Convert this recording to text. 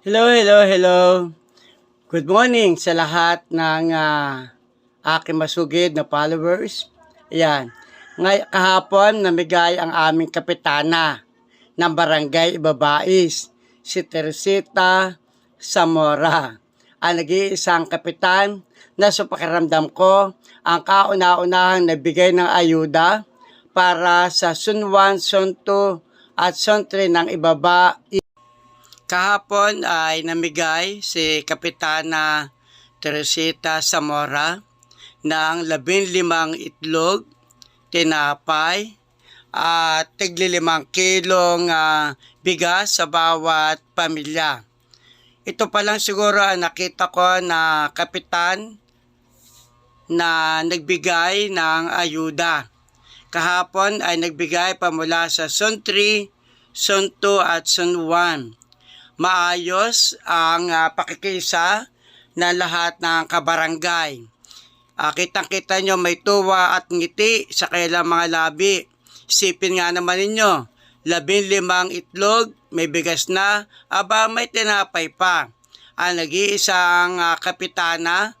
Hello, hello, hello. Good morning sa lahat ng aking masugid na followers. Ayan. Kahapon, namigay ang aming kapitana ng Barangay Ibabais, si Teresita Zamora. Ang nag-iisang kapitan na sa pakiramdam ko ang kauna-unahang nabigay ng ayuda para sa Sun 1, Sun 2 at Sun 3 ng Ibabais. Kahapon ay namigay si Kapitana Teresita Zamora ng 15 itlog, tinapay, at tig-5 kilong bigas sa bawat pamilya. Ito pa lang siguro ang nakita ko na kapitan na nagbigay ng ayuda. Kahapon ay nagbigay pa mula sa Sun 3, Sun 2 at Sun 1. Maayos ang pakikisa ng lahat ng kabarangay. Kitang-kita nyo may tuwa at ngiti sa kailang mga labi. Isipin nga naman ninyo, 15 itlog, may bigas na, aba may tinapay pa. Ang nag-iisang kapitana